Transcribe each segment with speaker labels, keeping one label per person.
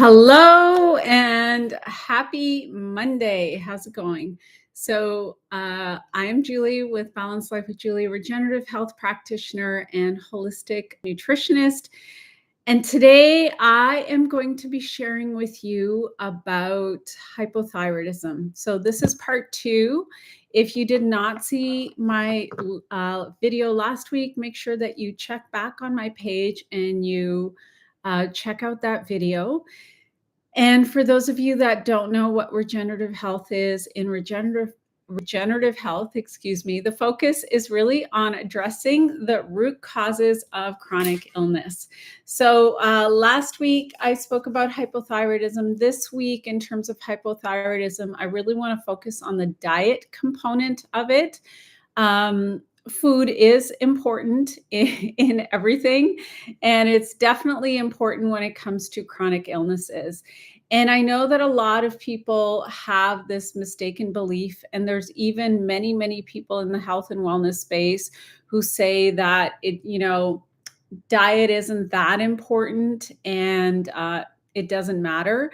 Speaker 1: Hello and happy Monday. How's it going? I'm Julie with Balanced Life with Julie, regenerative health practitioner and holistic nutritionist. And today I am going to be sharing with you about hypothyroidism. So, this is part two. If you did not see my video last week, make sure that you check back on my page and you check out that video. And for those of you that don't know what regenerative health is, in regenerative health, the focus is really on addressing the root causes of chronic illness. So last week I spoke about hypothyroidism. This week, in terms of hypothyroidism, I really want to focus on the diet component of it. Food is important in everything, and it's definitely important when it comes to chronic illnesses. And I know that a lot of people have this mistaken belief, and there's even many, many people in the health and wellness space who say that diet isn't that important and it doesn't matter,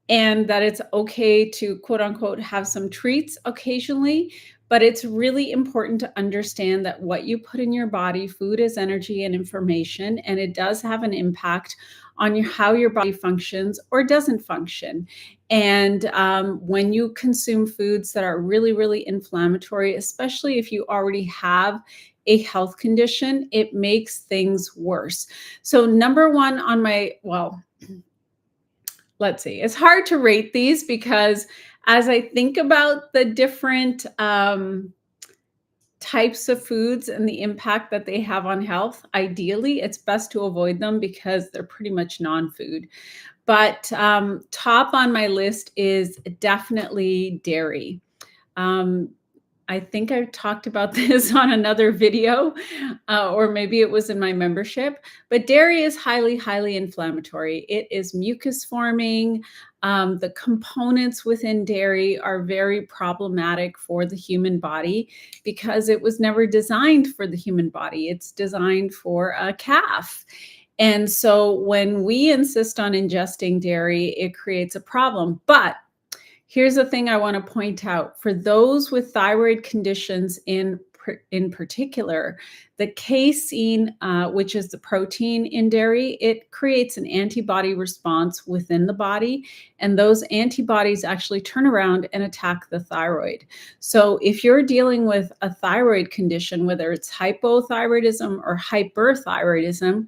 Speaker 1: and that it's okay to quote unquote have some treats occasionally. But it's really important to understand that what you put in your body, food is energy and information, and it does have an impact on how your body functions or doesn't function. And when you consume foods that are really, really inflammatory, especially if you already have a health condition, it makes things worse. So number one on my, let's see, it's hard to rate these because as I think about the different types of foods and the impact that they have on health, ideally it's best to avoid them because they're pretty much non-food. But top on my list is definitely dairy. I think I talked about this on another video, or maybe it was in my membership, but dairy is highly, highly inflammatory. It is mucus forming. The components within dairy are very problematic for the human body because it was never designed for the human body. It's designed for a calf. And so when we insist on ingesting dairy, it creates a problem. But here's the thing I want to point out. For those with thyroid conditions in particular, the casein, which is the protein in dairy, it creates an antibody response within the body. And those antibodies actually turn around and attack the thyroid. So if you're dealing with a thyroid condition, whether it's hypothyroidism or hyperthyroidism,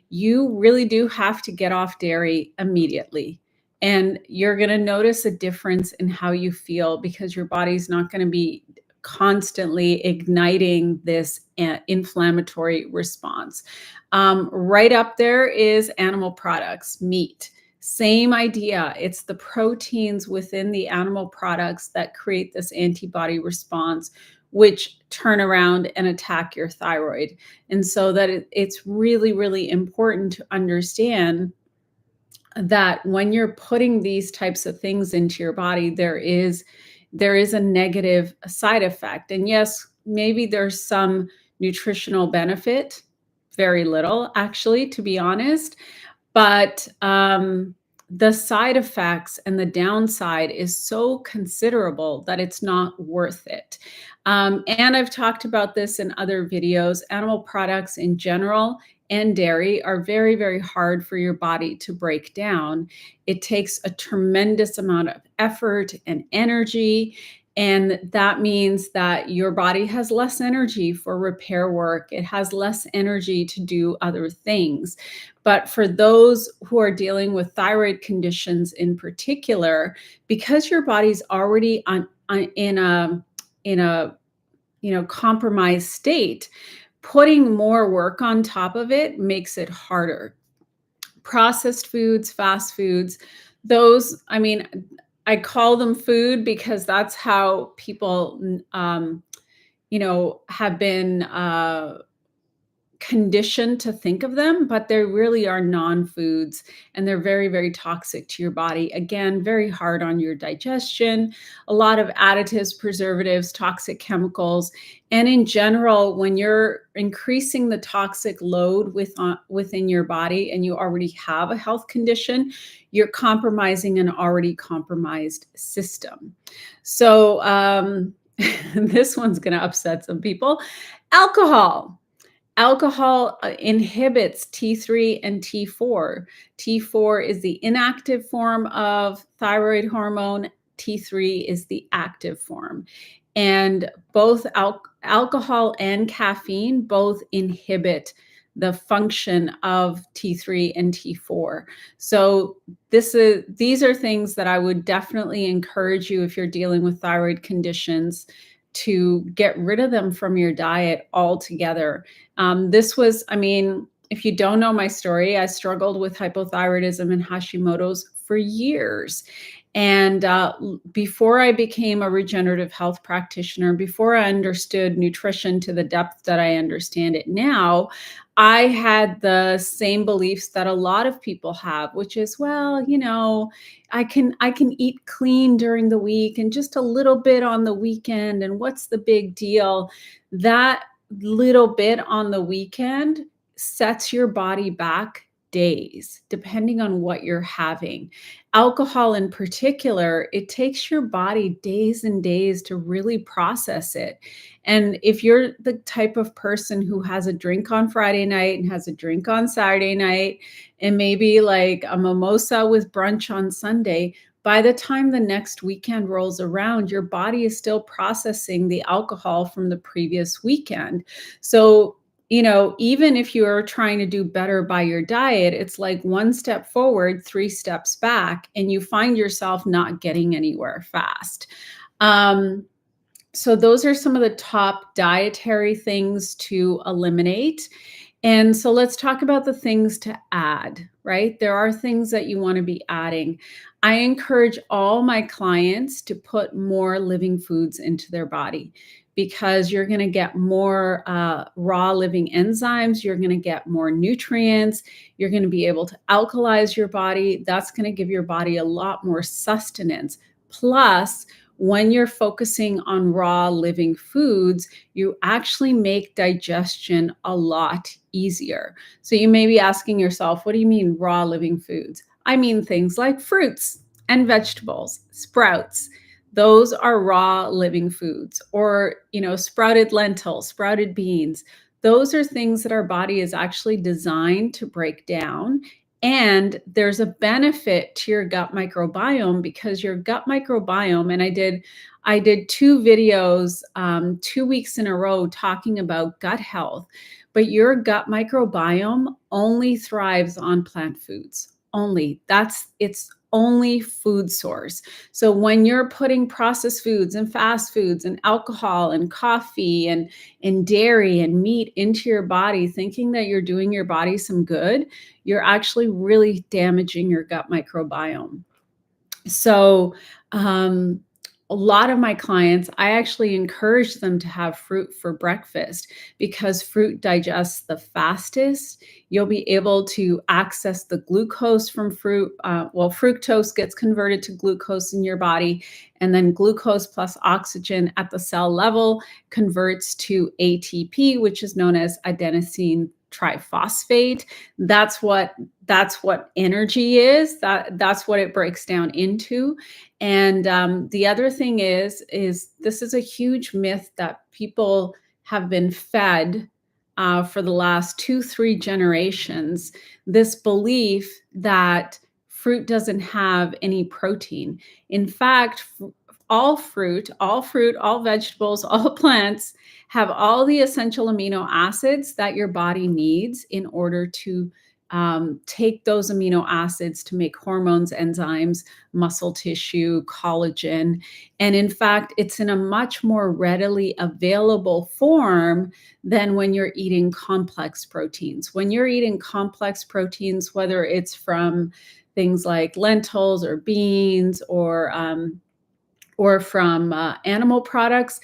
Speaker 1: you really do have to get off dairy immediately. And you're going to notice a difference in how you feel because your body's not going to be constantly igniting this inflammatory response. Right up there is animal products, meat. Same idea. It's the proteins within the animal products that create this antibody response, which turn around and attack your thyroid. And so that it's really, really important to understand that when you're putting these types of things into your body, there is a negative side effect. And yes, maybe there's some nutritional benefit, very little actually, to be honest, but the side effects and the downside is so considerable that it's not worth it. And I've talked about this in other videos. Animal products in general and dairy are very, very hard for your body to break down. It takes a tremendous amount of effort and energy. And that means that your body has less energy for repair work. It has less energy to do other things. But for those who are dealing with thyroid conditions in particular, because your body's already in a compromised state, putting more work on top of it makes it harder. Processed foods, fast foods, those, I call them food because that's how people, have been conditioned to think of them, but they really are non-foods and they're very, very toxic to your body. Again, very hard on your digestion, a lot of additives, preservatives, toxic chemicals. And in general, when you're increasing the toxic load within your body and you already have a health condition, you're compromising an already compromised system. So, this one's going to upset some people. Alcohol. Alcohol inhibits T3 and T4. T4 is the inactive form of thyroid hormone. T3 is the active form. And both alcohol and caffeine both inhibit the function of T3 and T4. So these are things that I would definitely encourage you if you're dealing with thyroid conditions to get rid of them from your diet altogether. If you don't know my story, I struggled with hypothyroidism and Hashimoto's for years. And before I became a regenerative health practitioner, before I understood nutrition to the depth that I understand it now, I had the same beliefs that a lot of people have, which is, well, I can eat clean during the week and just a little bit on the weekend. And what's the big deal? That little bit on the weekend sets your body back days, depending on what you're having. Alcohol in particular, it takes your body days and days to really process it. And if you're the type of person who has a drink on Friday night and has a drink on Saturday night, and maybe like a mimosa with brunch on Sunday, by the time the next weekend rolls around, your body is still processing the alcohol from the previous weekend. So, even if you are trying to do better by your diet, it's like one step forward, three steps back, and you find yourself not getting anywhere fast. So those are some of the top dietary things to eliminate. And so let's talk about the things to add, right? There are things that you want to be adding. I encourage all my clients to put more living foods into their body because you're going to get more raw living enzymes. You're going to get more nutrients. You're going to be able to alkalize your body. That's going to give your body a lot more sustenance. Plus, when you're focusing on raw living foods, you actually make digestion a lot easier. So you may be asking yourself, what do you mean raw living foods? I mean things like fruits and vegetables, sprouts. Those are raw living foods, or, sprouted lentils, sprouted beans. Those are things that our body is actually designed to break down. And there's a benefit to your gut microbiome because your gut microbiome, and I did two videos 2 weeks in a row talking about gut health, but your gut microbiome only thrives on plant foods. Only. That's its only food source. So when you're putting processed foods and fast foods and alcohol and coffee and dairy and meat into your body, thinking that you're doing your body some good, you're actually really damaging your gut microbiome. So, a lot of my clients, I actually encourage them to have fruit for breakfast because fruit digests the fastest. You'll be able to access the glucose from fruit. Fructose gets converted to glucose in your body, and then glucose plus oxygen at the cell level converts to ATP, which is known as adenosine triphosphate. That's what energy is. That's what it breaks down into. And the other thing is this is a huge myth that people have been fed for the last 2-3 generations. This belief that fruit doesn't have any protein. In fact, all fruit, all vegetables, all plants have all the essential amino acids that your body needs in order to take those amino acids to make hormones, enzymes, muscle tissue, collagen. And in fact, it's in a much more readily available form than when you're eating complex proteins. When you're eating complex proteins, whether it's from things like lentils or beans or from animal products,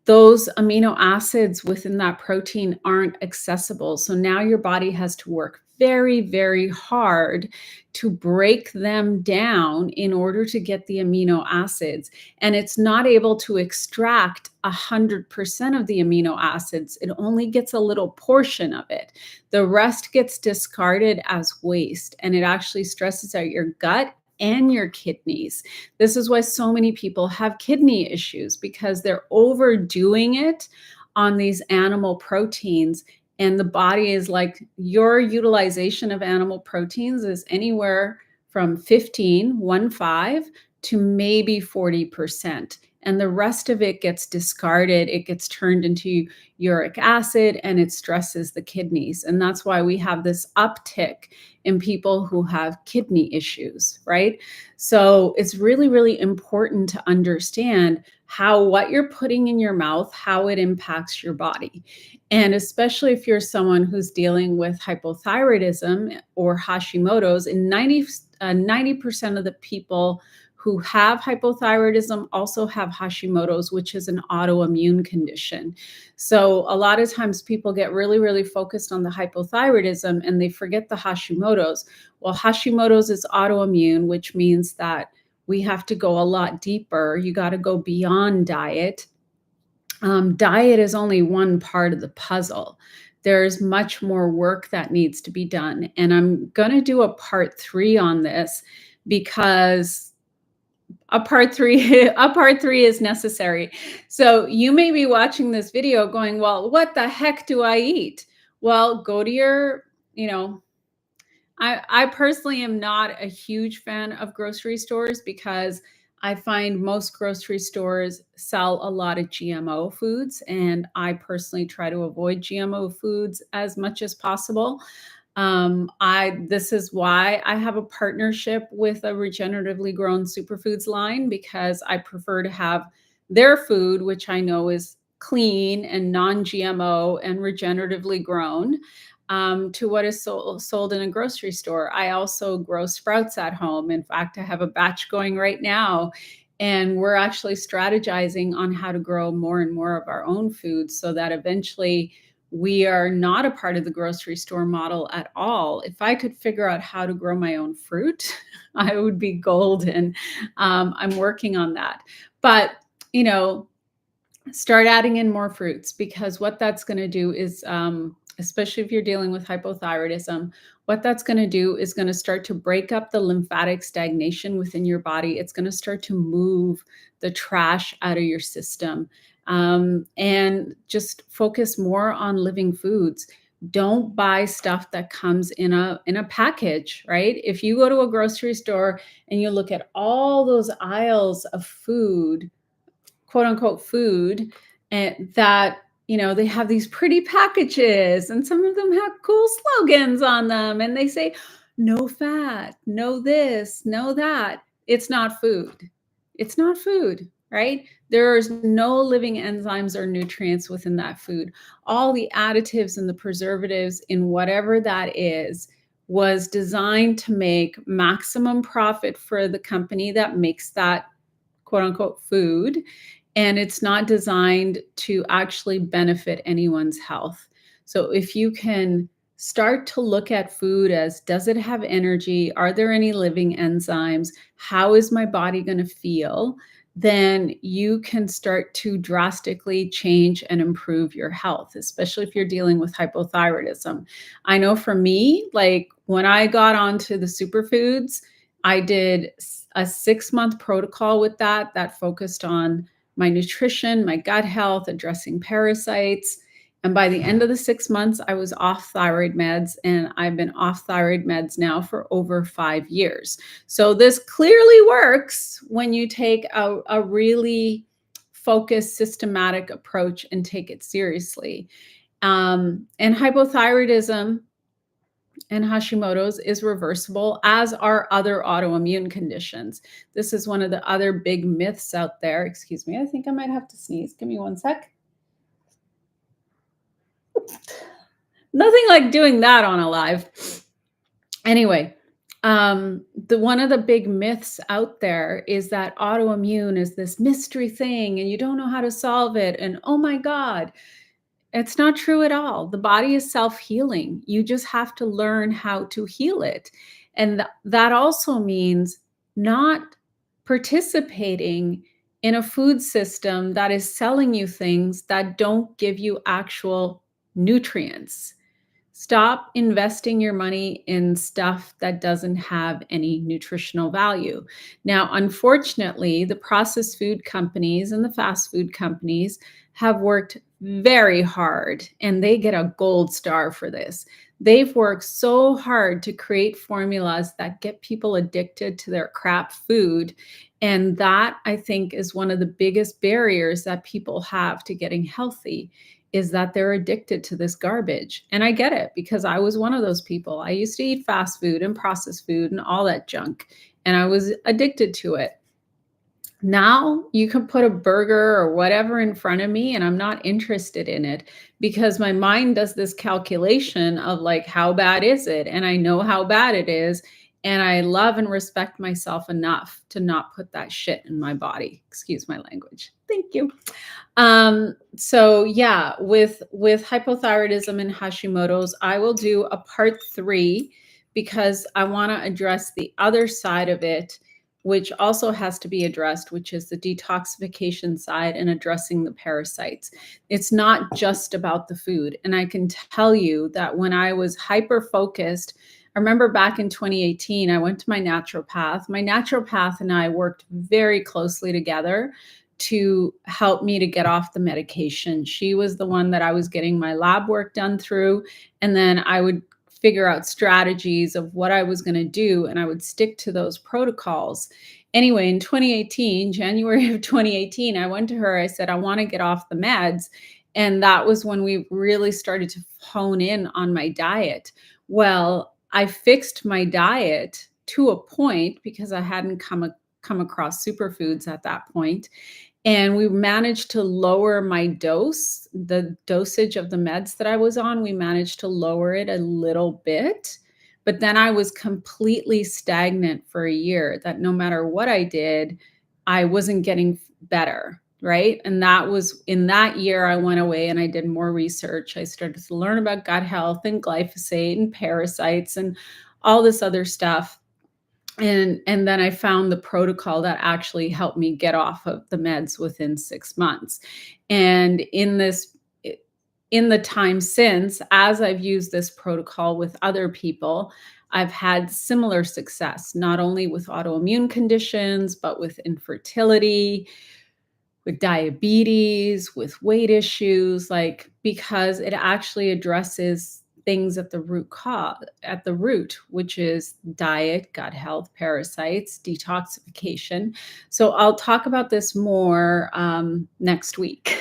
Speaker 1: those amino acids within that protein aren't accessible. So now your body has to work very, very hard to break them down in order to get the amino acids. And it's not able to extract 100% of the amino acids. It only gets a little portion of it. The rest gets discarded as waste, and it actually stresses out your gut and your kidneys. This is why so many people have kidney issues, because they're overdoing it on these animal proteins. And the body is like, your utilization of animal proteins is anywhere from 15 to maybe 40%. And the rest of it gets discarded. It gets turned into uric acid, and it stresses the kidneys. And that's why we have this uptick in people who have kidney issues, right? So it's really, really important to understand how what you're putting in your mouth, how it impacts your body. And especially if you're someone who's dealing with hypothyroidism or Hashimoto's, and 90% of the people who have hypothyroidism also have Hashimoto's, which is an autoimmune condition. So a lot of times people get really, really focused on the hypothyroidism and they forget the Hashimoto's. Well, Hashimoto's is autoimmune, which means that we have to go a lot deeper. You got to go beyond diet. Diet is only one part of the puzzle. There's much more work that needs to be done. And I'm going to do a part 3 on this, because a part 3 a part 3 is necessary. So you may be watching this video going, well, what the heck do I eat? Well, go to your, I personally am not a huge fan of grocery stores, because I find most grocery stores sell a lot of GMO foods, and I personally try to avoid GMO foods as much as possible. This is why I have a partnership with a regeneratively grown superfoods line, because I prefer to have their food, which I know is clean and non-GMO and regeneratively grown, to what is sold in a grocery store. I also grow sprouts at home. In fact, I have a batch going right now, and we're actually strategizing on how to grow more and more of our own food, so that eventually we are not a part of the grocery store model at all. If I could figure out how to grow my own fruit, I would be golden. I'm working on that. But, start adding in more fruits, because what that's going to do is, especially if you're dealing with hypothyroidism, what that's going to do is going to start to break up the lymphatic stagnation within your body. It's going to start to move the trash out of your system, and just focus more on living foods. Don't buy stuff that comes in a package, right? If you go to a grocery store and you look at all those aisles of food, quote unquote food, and that, they have these pretty packages, and some of them have cool slogans on them, and they say no fat, no this, no that. It's not food. It's not food, right? There's no living enzymes or nutrients within that food. All the additives and the preservatives in whatever that is was designed to make maximum profit for the company that makes that quote unquote food, and it's not designed to actually benefit anyone's health. So if you can start to look at food as, does it have energy? Are there any living enzymes? How is my body going to feel? Then you can start to drastically change and improve your health, especially if you're dealing with hypothyroidism. I know for me, like when I got onto the superfoods, I did a 6-month protocol with that focused on my nutrition, my gut health, addressing parasites. And by the end of the 6 months, I was off thyroid meds, and I've been off thyroid meds now for over 5 years. So this clearly works when you take a really focused, systematic approach and take it seriously. And hypothyroidism and Hashimoto's is reversible, as are other autoimmune conditions. This is one of the other big myths out there. Excuse me, I think I might have to sneeze. Give me one sec. Nothing like doing that on a live. Anyway, The one of the big myths out there is that autoimmune is this mystery thing and you don't know how to solve it. And oh my God, it's not true at all. The body is self-healing. You just have to learn how to heal it. And that also means not participating in a food system that is selling you things that don't give you actual nutrients. Stop investing your money in stuff that doesn't have any nutritional value. Now, unfortunately, the processed food companies and the fast food companies have worked very hard and they get a gold star for this. They've worked so hard to create formulas that get people addicted to their crap food. And that, I think, is one of the biggest barriers that people have to getting healthy is that they're addicted to this garbage. And I get it because I was one of those people. I used to eat fast food and processed food and all that junk, and I was addicted to it. Now you can put a burger or whatever in front of me, and I'm not interested in it because my mind does this calculation of like, how bad is it? And I know how bad it is. And I love and respect myself enough to not put that shit in my body. Excuse my language. Thank you. So yeah, with hypothyroidism and Hashimoto's, I will do a part 3 because I want to address the other side of it, which also has to be addressed, which is the detoxification side and addressing the parasites. It's not just about the food. And I can tell you that when I was hyper focused, I remember back in 2018, I went to my naturopath. My naturopath and I worked very closely together to help me to get off the medication. She was the one that I was getting my lab work done through. And then I would figure out strategies of what I was going to do. And I would stick to those protocols. Anyway, in 2018, January of 2018, I went to her. I said, I want to get off the meds. And that was when we really started to hone in on my diet. Well, I fixed my diet to a point because I hadn't come across superfoods at that point. And we managed to lower my dose, the dosage of the meds that I was on. We managed to lower it a little bit. But then I was completely stagnant for a year, that no matter what I did, I wasn't getting better. Right. And that was in that year, I went away and I did more research. I started to learn about gut health and glyphosate and parasites and all this other stuff. And then I found the protocol that actually helped me get off of the meds within 6 months. And in the time since, as I've used this protocol with other people, I've had similar success, not only with autoimmune conditions, but with infertility, with diabetes, with weight issues, like because it actually addresses things at the at the root, which is diet, gut health, parasites, detoxification. So I'll talk about this more next week.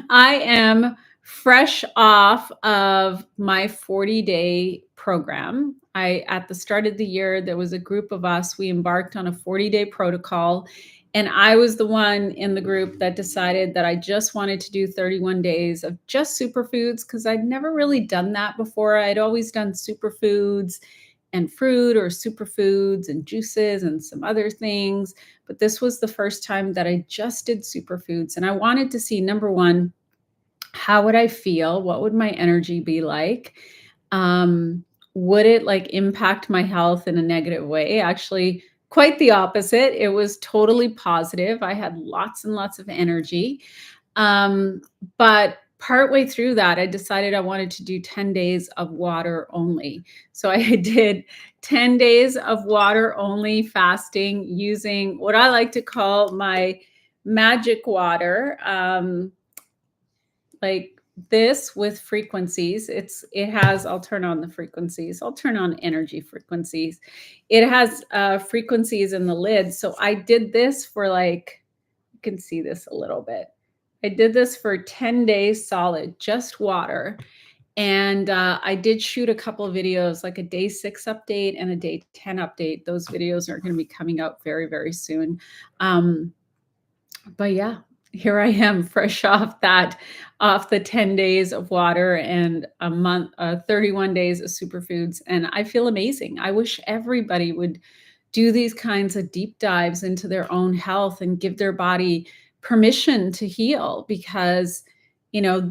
Speaker 1: I am fresh off of my 40-day program. At the start of the year, there was a group of us. We embarked on a 40-day protocol. And I was the one in the group that decided that I just wanted to do 31 days of just superfoods because I'd never really done that before. I'd always done superfoods and fruit or superfoods and juices and some other things. But this was the first time that I just did superfoods. And I wanted to see, number one, how would I feel? What would my energy be like? Would it like impact my health in a negative way? Actually, quite the opposite. It was totally positive. I had lots and lots of energy. But partway through that, I decided I wanted to do 10 days of water only. So I did 10 days of water only fasting using what I like to call my magic water. Like this with frequencies. It has, I'll turn on the frequencies. I'll turn on energy frequencies. It has frequencies in the lid. So I did this for like, you can see this a little bit. I did this for 10 days solid, just water. And I did shoot a couple of videos, like a day 6 update and a day 10 update. Those videos are going to be coming out very, very soon. But yeah, here I am fresh off the 10 days of water and a month 31 days of superfoods, and I feel amazing. I wish everybody would do these kinds of deep dives into their own health and give their body permission to heal because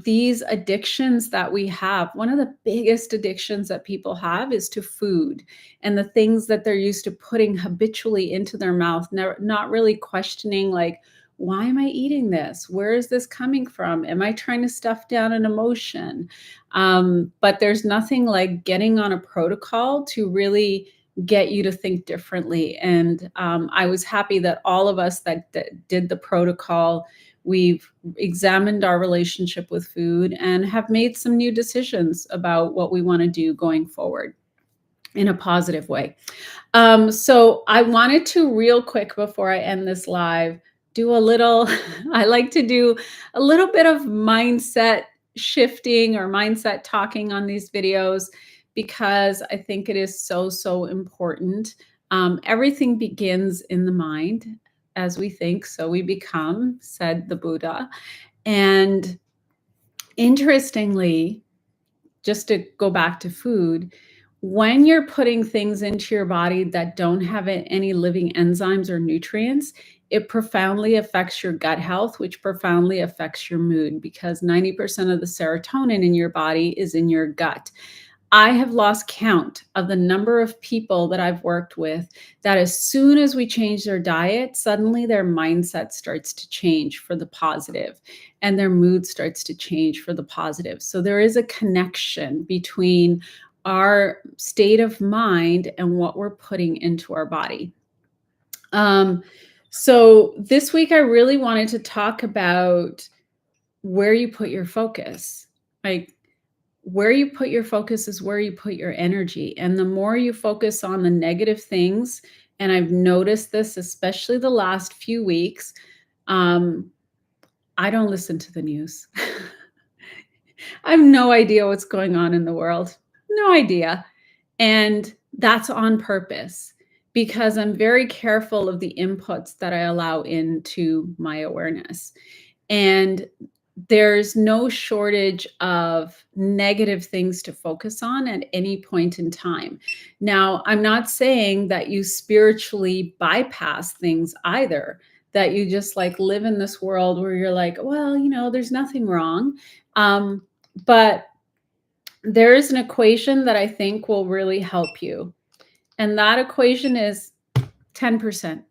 Speaker 1: these addictions that we have, one of the biggest addictions that people have is to food and the things that they're used to putting habitually into their mouth, not really questioning, like, why am I eating this? Where is this coming from? Am I trying to stuff down an emotion? But there's nothing like getting on a protocol to really get you to think differently. And I was happy that all of us that did the protocol, we've examined our relationship with food and have made some new decisions about what we want to do going forward in a positive way. So I wanted to real quick before I end this live, do a little, I like to do a little bit of mindset shifting or mindset talking on these videos because I think it is so, so important. Everything begins in the mind. As we think, so we become, said the Buddha. And interestingly, just to go back to food, when you're putting things into your body that don't have any living enzymes or nutrients, it profoundly affects your gut health, which profoundly affects your mood because 90% of the serotonin in your body is in your gut. I have lost count of the number of people that I've worked with that as soon as we change their diet, suddenly their mindset starts to change for the positive and their mood starts to change for the positive. So there is a connection between our state of mind and what we're putting into our body. So this week, I really wanted to talk about where you put your focus. Like, where you put your focus is where you put your energy. And the more you focus on the negative things, and I've noticed this, especially the last few weeks, I don't listen to the news. I have no idea what's going on in the world. No idea. And that's on purpose because I'm very careful of the inputs that I allow into my awareness. And there's no shortage of negative things to focus on at any point in time. Now, I'm not saying that you spiritually bypass things either, that you just like live in this world where you're like, well, there's nothing wrong. But there is an equation that I think will really help you. And that equation is 10%.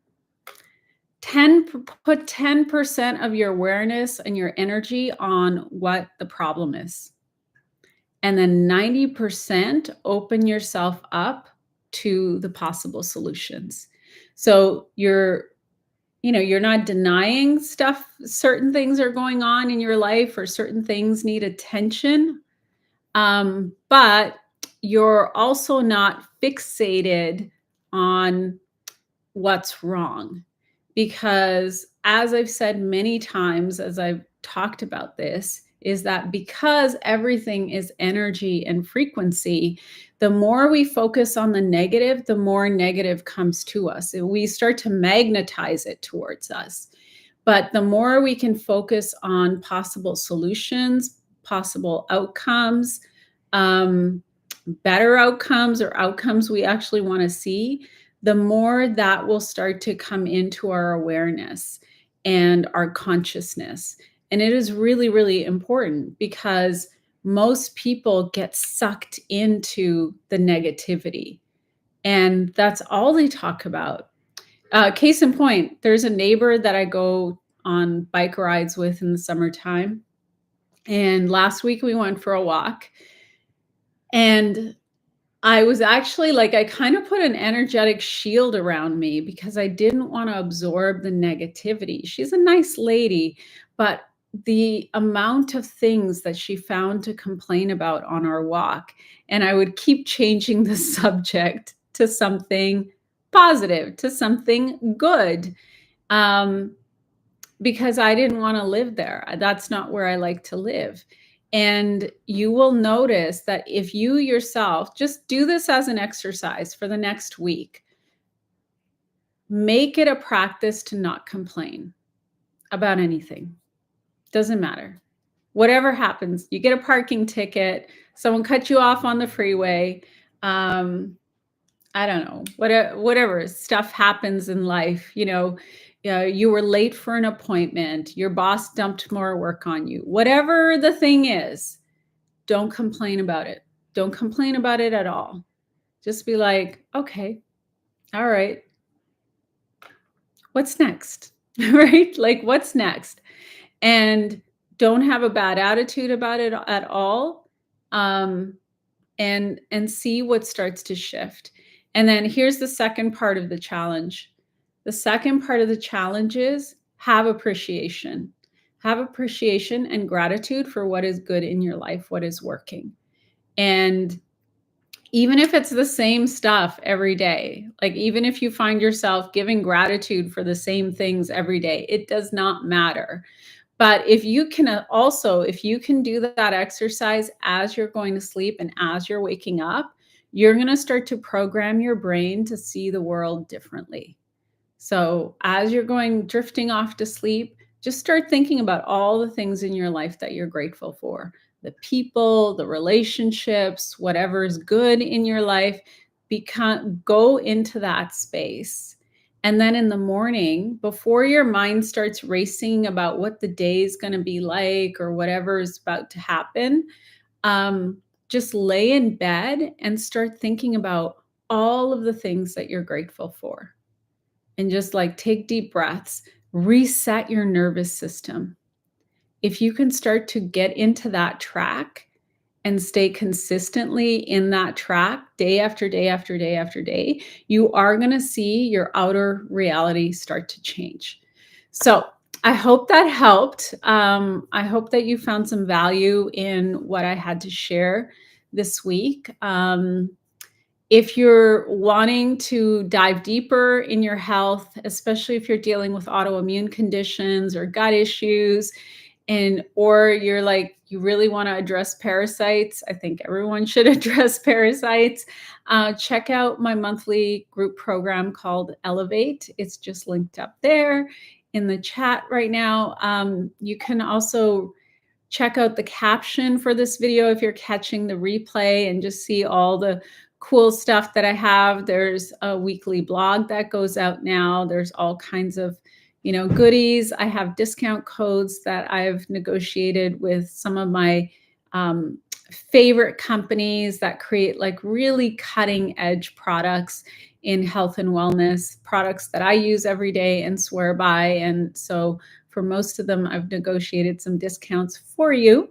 Speaker 1: Put 10% of your awareness and your energy on what the problem is. And then 90% open yourself up to the possible solutions. So you're not denying stuff, certain things are going on in your life or certain things need attention. But you're also not fixated on what's wrong. Because as I've said many times, as I've talked about this, is that because everything is energy and frequency, the more we focus on the negative, the more negative comes to us. And we start to magnetize it towards us. But the more we can focus on possible solutions, possible outcomes, better outcomes or outcomes we actually want to see, the more that will start to come into our awareness and our consciousness. And it is really, really important because most people get sucked into the negativity. And that's all they talk about. Case in point, there's a neighbor that I go on bike rides with in the summertime. And last week we went for a walk. And I was actually like, I kind of put an energetic shield around me because I didn't want to absorb the negativity. She's a nice lady, but the amount of things that she found to complain about on our walk, and I would keep changing the subject to something positive, to something good. Because I didn't want to live there. That's not where I like to live. And you will notice that if you yourself just do this as an exercise for the next week, make it a practice to not complain about anything. Doesn't matter. Whatever happens, you get a parking ticket, someone cut you off on the freeway, um, I don't know, whatever stuff happens in life, you were late for an appointment, your boss dumped more work on you. Whatever the thing is, don't complain about it. Don't complain about it at all. Just be like, okay, all right, what's next? Right? Like, what's next? And don't have a bad attitude about it at all. Um, and see what starts to shift. And then here's the second part of the challenge. The second part of the challenge is have appreciation. Have appreciation and gratitude for what is good in your life, what is working. And even if it's the same stuff every day, like even if you find yourself giving gratitude for the same things every day, it does not matter. But if you can if you can do that exercise as you're going to sleep and as you're waking up, you're going to start to program your brain to see the world differently. So as you're drifting off to sleep, just start thinking about all the things in your life that you're grateful for. The people, the relationships, whatever is good in your life, go into that space. And then in the morning, before your mind starts racing about what the day is going to be like or whatever is about to happen, just lay in bed and start thinking about all of the things that you're grateful for. And just like take deep breaths, reset your nervous system. If you can start to get into that track and stay consistently in that track day after day after day after day, you are going to see your outer reality start to change. So I hope that helped. I hope that you found some value in what I had to share this week. If you're wanting to dive deeper in your health, especially if you're dealing with autoimmune conditions or gut issues, or you're like, you really want to address parasites, I think everyone should address parasites. Check out my monthly group program called Elevate. It's just linked up there in the chat right now. You can also check out the caption for this video if you're catching the replay and just see all the cool stuff that I have. There's a weekly blog that goes out now. There's all kinds of, goodies. I have discount codes that I've negotiated with some of my favorite companies that create like really cutting edge products in health and wellness, products that I use every day and swear by. And so for most of them, I've negotiated some discounts for you.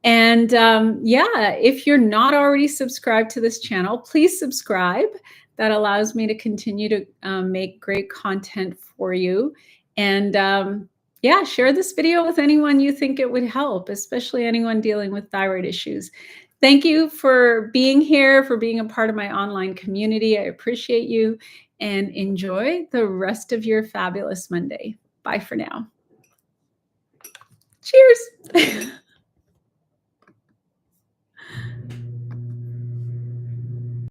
Speaker 1: And if you're not already subscribed to this channel, please subscribe. That allows me to continue to make great content for you. And share this video with anyone you think it would help, especially anyone dealing with thyroid issues. Thank you for being here, for being a part of my online community. I appreciate you, and enjoy the rest of your fabulous Monday. Bye for now. Cheers.